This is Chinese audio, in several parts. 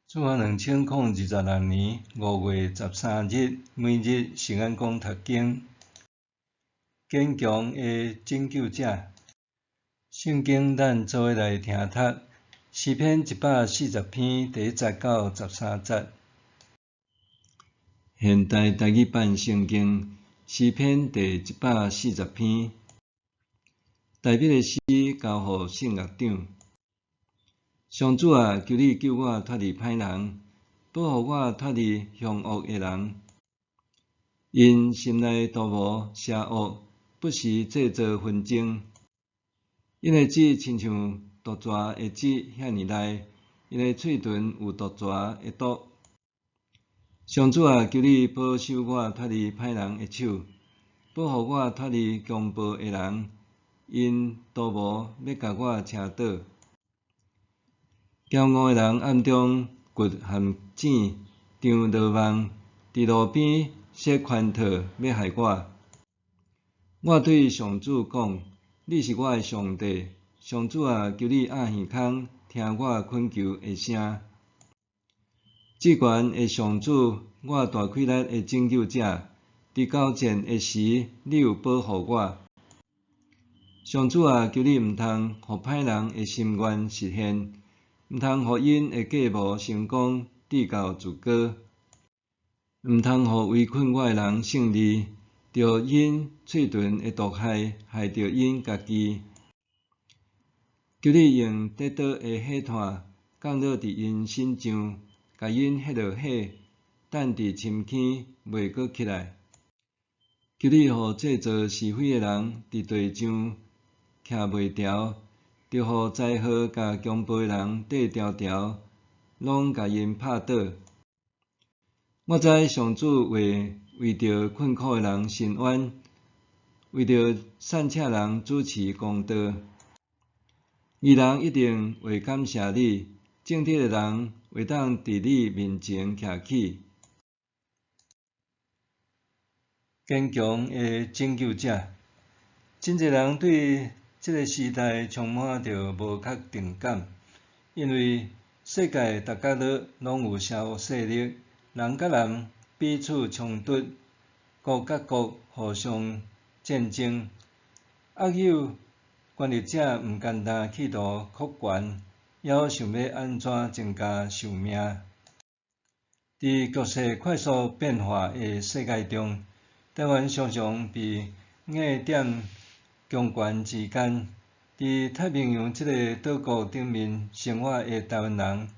自2026年5月13日，每日圣安公读经，坚强的拯救者。圣经咱做伙来听读，诗篇140篇第1节到13节。现代台语版圣经诗篇第140篇，台笔的诗交予圣乐长。上主啊，求你救我脱离歹人，保护我脱离凶恶的人。因心内图谋邪恶，不时制造纷争。因的舌亲像毒蛇的舌遐尼利，因的喙唇有毒蛇的毒。上主啊，求你保守我脱离歹人的手，保护我脱离强暴的人，因图谋要甲我车倒。骄傲的人暗中掘陷阱，张罗网，伫路边设圈套要害我。我对上主讲：你是我的上帝，上主啊，求你压耳孔，听我恳求的声。至悬的上主，我大气力的拯救者，伫交战的时，你有保护我。上主啊，求你毋通互歹人的心愿实现。毋通互因的计谋成功，至到自高；毋通互围困我的人胜利，着因喙唇的毒害害着因家己。求你用跌倒的火炭降落伫因身上，甲因ฮ็落火，等伫深坑袂阁起来。求你互制造是非的人伫地上徛袂牢。着互灾祸甲强暴的人缀条条，拢甲因拍倒。我知上主会为着困苦的人伸冤，为着善车人主持公道。义人一定会感谢你，正直的人会当伫你面前徛起。坚强的拯救者，真侪人对这个时代充满着无确定感，因为世界逐角落拢有邪恶势力，人甲人彼此冲突，国甲国互相战争，恶友权力者毋简单企图扩权，还想要安怎增加寿命。伫局势快速变化的世界中，台湾常常被硬点强权之间。伫太平洋这个岛国顶面生活的台湾人，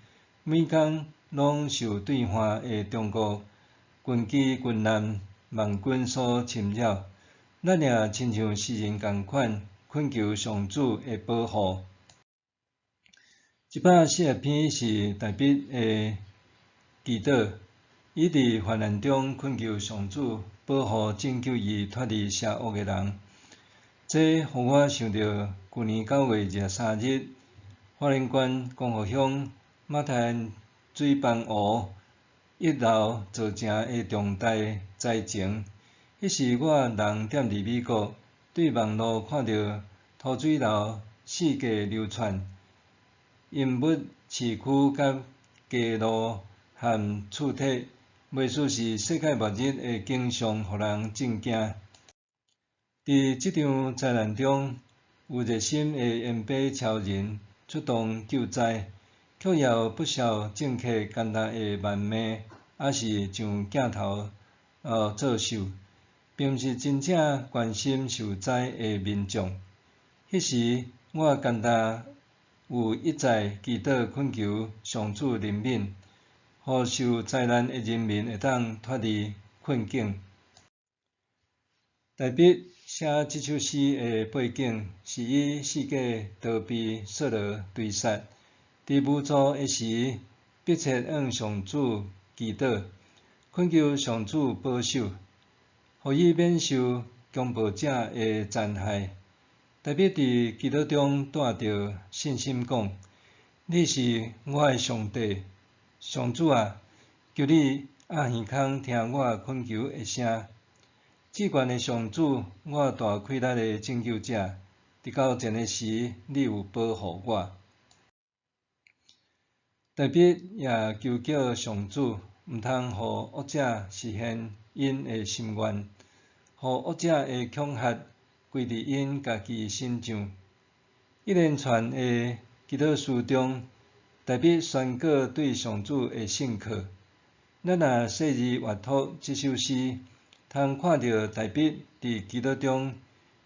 每天拢受对岸的中国军机军舰盟军所侵扰，咱也亲像世人共款，恳求上主的保护。140篇是大笔的祈祷，伊伫患难中恳求上主保护拯救伊脱离邪恶的人。这互我想到去年9月23日，花莲县光复乡马滩水崩湖1楼造成的重大灾情。迄时我人踮伫美国，对网络看到土水流四界流窜，因物市区甲街路和厝体，袂输是世界末日的景象，互人震惊。伫这场灾难中，有热心的援兵超人出动救灾，却也有不少政客艰难的慢命，也是上镜头作秀，并毋是真正关心受灾的民众。迄时我简单有一再祈祷恳求上主怜悯，互受灾难的人民会当脱离困境。大笔写这首诗的背景是以世界逃避扫罗追杀，伫无助的时，迫切向上主祈祷，恳求上主保守，互伊免受强暴者的残害。大笔伫祈祷中带着信心讲：你是我的上帝，上主啊，求你压耳孔听我恳求的声。至悬的上主，我大气力的拯救者，伫交战的时，你有保护我。大笔也求叫上主，毋通互恶者实现因的心愿，互恶者的恐吓归伫因家己身上。一连串的祈祷书中，大笔宣告对上主的信靠。咱若细字阅读即首诗，通看到大笔伫祈祷中，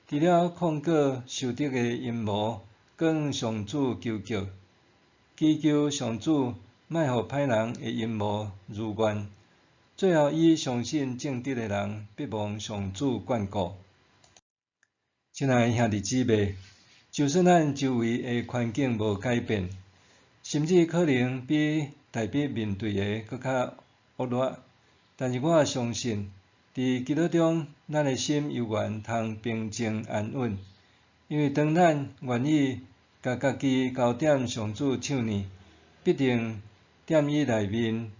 除了控告受敌的阴谋，更上主求救，祈求上主莫互歹人的阴谋如愿。最后，伊相信正直的人必蒙上主眷顾。亲爱的兄弟姊妹，就算咱周围的环境无改变，甚至可能比大笔面对的搁较恶劣，但是我相信，伫基督中，咱的心犹原通平静安稳，因为当咱愿意甲家己交点上主手呢，必定踮伊内面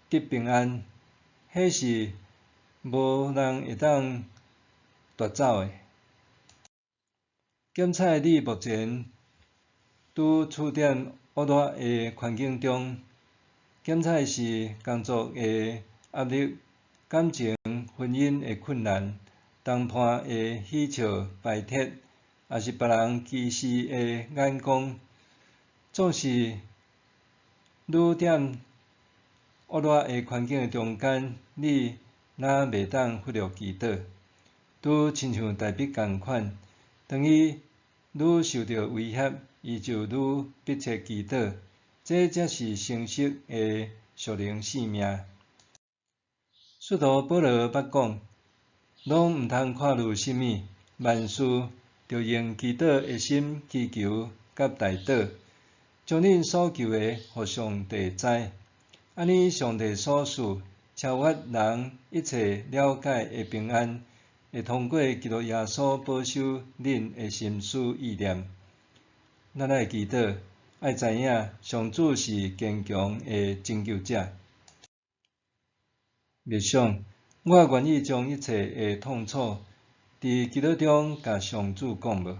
得平安，迄是无人会当夺走的。检测你目前拄处踮恶劣的环境中，检测是工作的压力、感情、婚姻的困难、谈判的喜笑摆脱，也是别人歧视的眼光，总是愈踮恶劣的环境的中间，你若袂当忽略祈祷，拄亲像大笔共款，当伊愈受到威胁，伊就愈迫切祈祷，这才是成熟的属灵性命。使徒保罗捌讲，拢毋通看虑甚物，万事着用祈祷的心祈求甲代祷，将恁所求的互上帝知。安尼，上帝所赐超越人一切了解的平安，会通过基督耶稣保守恁的心思意念。咱爱祈祷，爱知影上主是坚强的拯救者。默想，我愿意将一切的痛楚伫基督中甲上主讲无？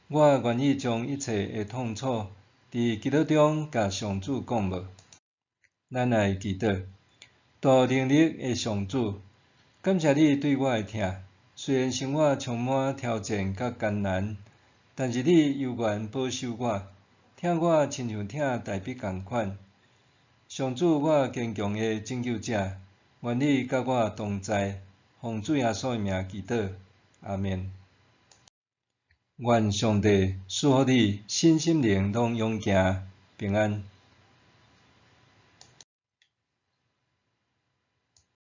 我愿意将一切的痛楚伫基督中甲上主讲无？咱来祈祷，大能力的上主，感谢你对我的疼。虽然生活充满挑战甲艰难，但是你犹原保守我，疼我亲像疼大笔共款。上主，我坚强的拯救者，愿你甲我同在，奉主耶稣的名祈祷，阿们。愿上帝赐予你身心灵拢勇行平安。